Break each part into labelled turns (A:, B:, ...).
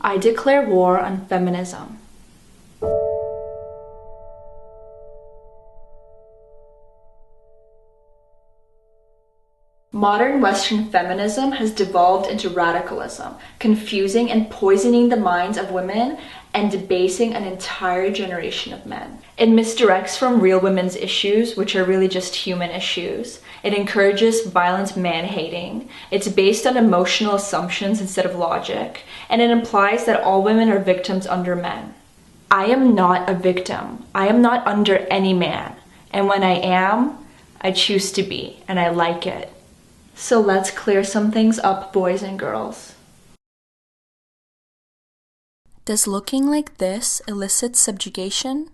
A: I declare war on feminism. Modern Western feminism has devolved into radicalism, confusing and poisoning the minds of women and debasing an entire generation of men. It misdirects from real women's issues, which are really just human issues. It encourages violent man-hating. It's based on emotional assumptions instead of logic, and it implies that all women are victims under men. I am not a victim. I am not under any man, and when I am, I choose to be, and I like it. So let's clear some things up, boys and girls.
B: Does looking like this elicit subjugation?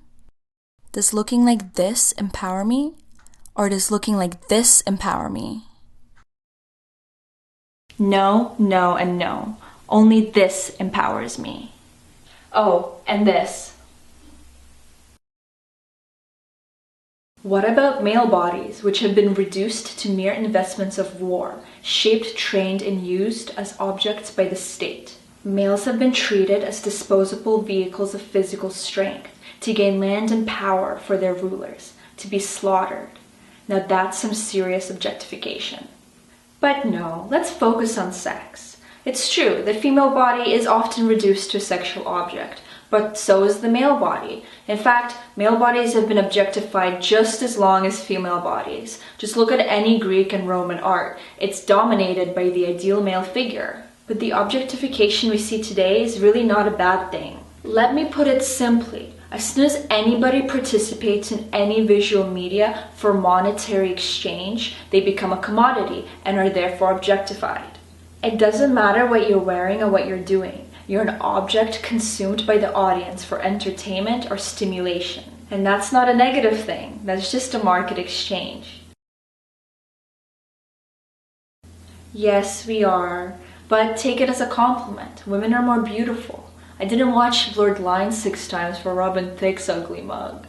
B: Does looking like this empower me? Or does looking like this empower me?
A: No, no, and no. Only this empowers me. Oh, and this. What about male bodies, which have been reduced to mere investments of war, shaped, trained, and used as objects by the state? Males have been treated as disposable vehicles of physical strength, to gain land and power for their rulers, to be slaughtered. Now that's some serious objectification. But no, let's focus on sex. It's true, the female body is often reduced to a sexual object, but so is the male body. In fact, male bodies have been objectified just as long as female bodies. Just look at any Greek and Roman art. It's dominated by the ideal male figure. But the objectification we see today is really not a bad thing. Let me put it simply. As soon as anybody participates in any visual media for monetary exchange, they become a commodity and are therefore objectified. It doesn't matter what you're wearing or what you're doing. You're an object consumed by the audience for entertainment or stimulation. And that's not a negative thing. That's just a market exchange. Yes, we are. But take it as a compliment. Women are more beautiful. I didn't watch Blurred Lines 6 times for Robin Thicke's ugly mug.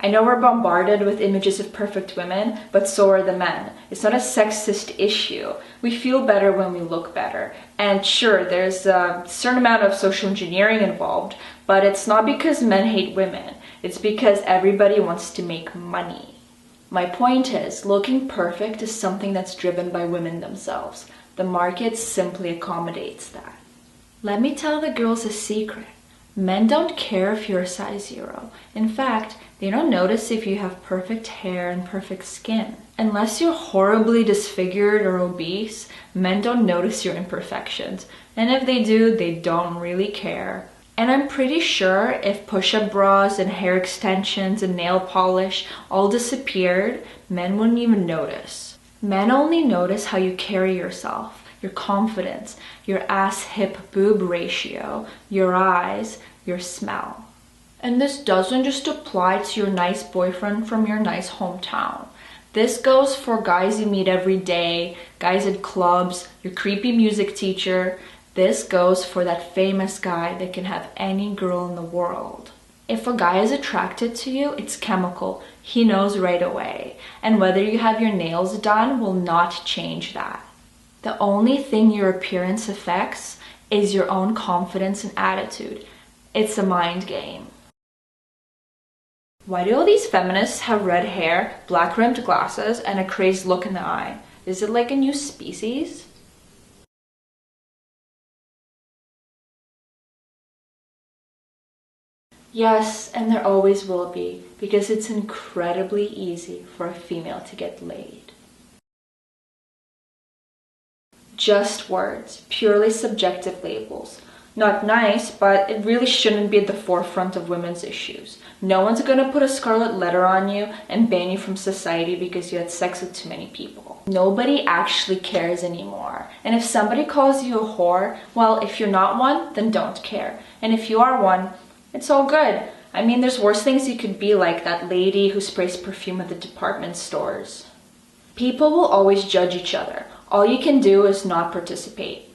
A: I know we're bombarded with images of perfect women, but so are the men. It's not a sexist issue. We feel better when we look better. And sure, there's a certain amount of social engineering involved, but it's not because men hate women. It's because everybody wants to make money. My point is, looking perfect is something that's driven by women themselves. The market simply accommodates that. Let me tell the girls a secret. Men don't care if you're a size 0. In fact, they don't notice if you have perfect hair and perfect skin. Unless you're horribly disfigured or obese, men don't notice your imperfections. And if they do, they don't really care. And I'm pretty sure if push-up bras and hair extensions and nail polish all disappeared, men wouldn't even notice. Men only notice how you carry yourself, your confidence, your ass-hip-boob ratio, your eyes, your smell. And this doesn't just apply to your nice boyfriend from your nice hometown. This goes for guys you meet every day, guys at clubs, your creepy music teacher. This goes for that famous guy that can have any girl in the world. If a guy is attracted to you, it's chemical. He knows right away. And whether you have your nails done will not change that. The only thing your appearance affects is your own confidence and attitude. It's a mind game. Why do all these feminists have red hair, black rimmed glasses, and a crazed look in the eye? Is it like a new species? Yes, and there always will be, because it's incredibly easy for a female to get laid. Just words, purely subjective labels. Not nice, but it really shouldn't be at the forefront of women's issues. No one's gonna put a scarlet letter on you and ban you from society because you had sex with too many people. Nobody actually cares anymore. And if somebody calls you a whore, well, if you're not one, then don't care. And if you are one, it's all good. I mean, there's worse things you could be, like that lady who sprays perfume at the department stores. People will always judge each other. All you can do is not participate.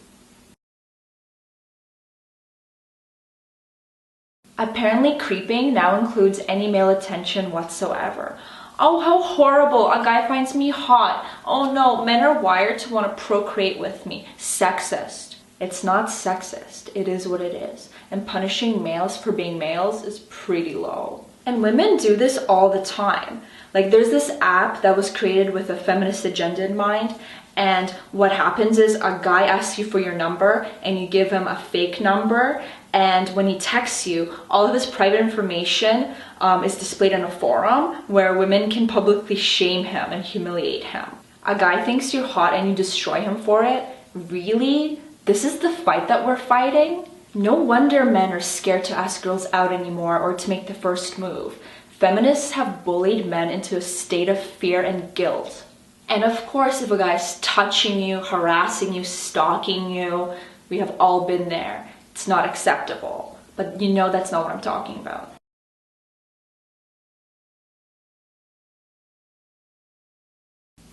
A: Apparently, creeping now includes any male attention whatsoever. Oh, how horrible, a guy finds me hot. Oh no, men are wired to want to procreate with me. Sexist. It's not sexist, it is what it is. And punishing males for being males is pretty low. And women do this all the time. Like there's this app that was created with a feminist agenda in mind, and what happens is a guy asks you for your number and you give him a fake number, and when he texts you, all of his private information is displayed in a forum where women can publicly shame him and humiliate him. A guy thinks you're hot and you destroy him for it? Really? This is the fight that we're fighting? No wonder men are scared to ask girls out anymore or to make the first move. Feminists have bullied men into a state of fear and guilt. And of course, if a guy's touching you, harassing you, stalking you, we have all been there. It's not acceptable. But you know that's not what I'm talking about.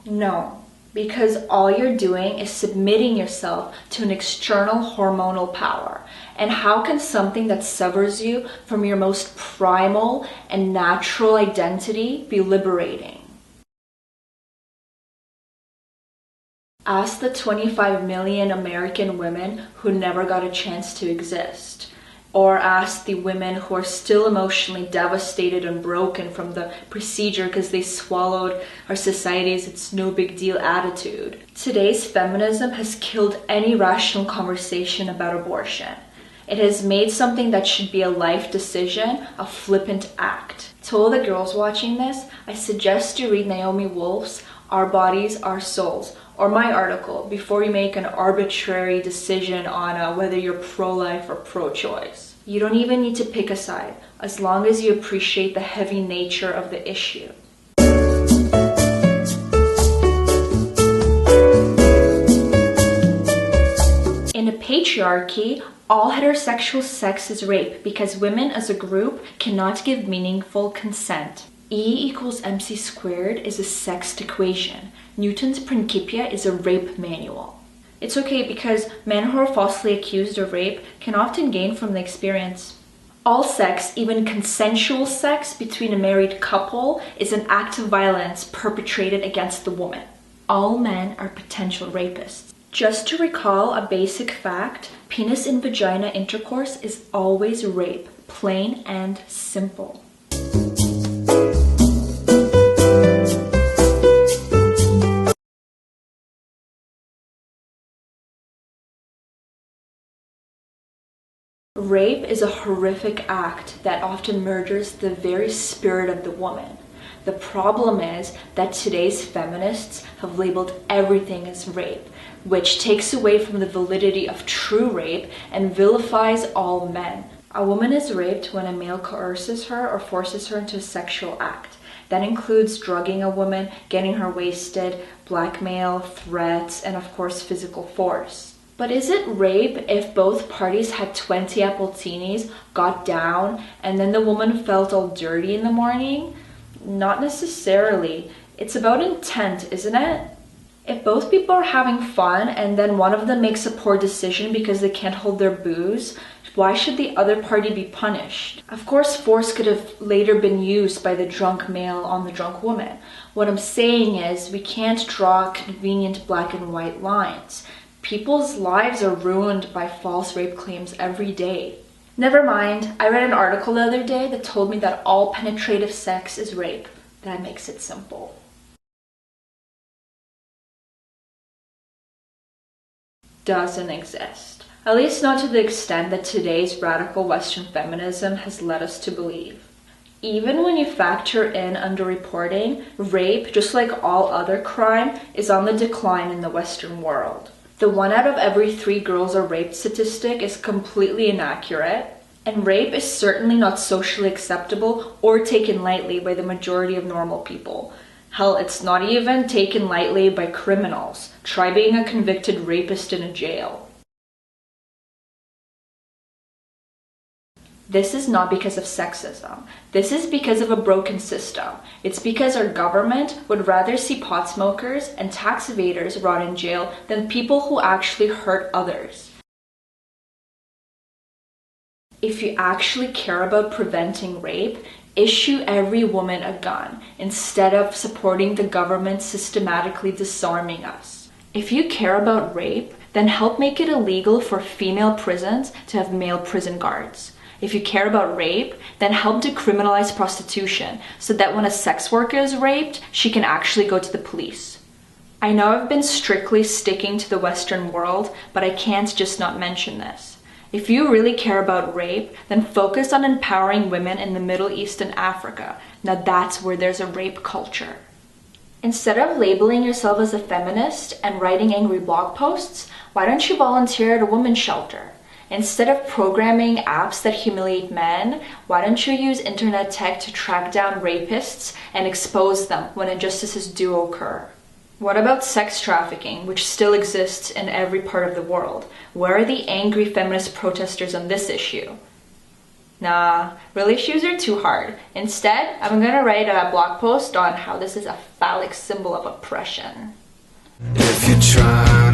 A: No, because all you're doing is submitting yourself to an external hormonal power. And how can something that severs you from your most primal and natural identity be liberating? Ask the 25 million American women who never got a chance to exist. Or ask the women who are still emotionally devastated and broken from the procedure because they swallowed our society's "it's no big deal" attitude. Today's feminism has killed any rational conversation about abortion. It has made something that should be a life decision a flippant act. To all the girls watching this, I suggest you read Naomi Wolf's Our Bodies, Our Souls, or my article before you make an arbitrary decision on whether you're pro-life or pro-choice. You don't even need to pick a side, as long as you appreciate the heavy nature of the issue. In a patriarchy, all heterosexual sex is rape because women as a group cannot give meaningful consent. E equals mc squared is a sexed equation. Newton's Principia is a rape manual. It's okay because men who are falsely accused of rape can often gain from the experience. All sex, even consensual sex between a married couple, is an act of violence perpetrated against the woman. All men are potential rapists. Just to recall a basic fact, penis in vagina intercourse is always rape, plain and simple. Rape is a horrific act that often murders the very spirit of the woman. The problem is that today's feminists have labeled everything as rape, which takes away from the validity of true rape and vilifies all men. A woman is raped when a male coerces her or forces her into a sexual act. That includes drugging a woman, getting her wasted, blackmail, threats, and of course physical force. But is it rape if both parties had 20 appletinis, got down, and then the woman felt all dirty in the morning? Not necessarily. It's about intent, isn't it? If both people are having fun and then one of them makes a poor decision because they can't hold their booze, why should the other party be punished? Of course, force could have later been used by the drunk male on the drunk woman. What I'm saying is we can't draw convenient black and white lines. People's lives are ruined by false rape claims every day. Never mind, I read an article the other day that told me that all penetrative sex is rape. That makes it simple. Doesn't exist. At least not to the extent that today's radical Western feminism has led us to believe. Even when you factor in underreporting, rape, just like all other crime, is on the decline in the Western world. The 1 out of every 3 girls are raped statistic is completely inaccurate, and rape is certainly not socially acceptable or taken lightly by the majority of normal people. Hell, it's not even taken lightly by criminals. Try being a convicted rapist in a jail. This is not because of sexism. This is because of a broken system. It's because our government would rather see pot smokers and tax evaders rot in jail than people who actually hurt others. If you actually care about preventing rape, Issue every woman a gun instead of supporting the government systematically disarming us. If you care about rape, then help make it illegal for female prisons to have male prison guards. If you care about rape, then help decriminalize prostitution so that when a sex worker is raped, she can actually go to the police. I know I've been strictly sticking to the Western world, but I can't just not mention this. If you really care about rape, then focus on empowering women in the Middle East and Africa. Now that's where there's a rape culture. Instead of labeling yourself as a feminist and writing angry blog posts, why don't you volunteer at a women's shelter? Instead of programming apps that humiliate men, why don't you use internet tech to track down rapists and expose them when injustices do occur? What about sex trafficking, which still exists in every part of the world? Where are the angry feminist protesters on this issue? Nah, real issues are too hard. Instead, I'm gonna write a blog post on how this is a phallic symbol of oppression.
C: If you try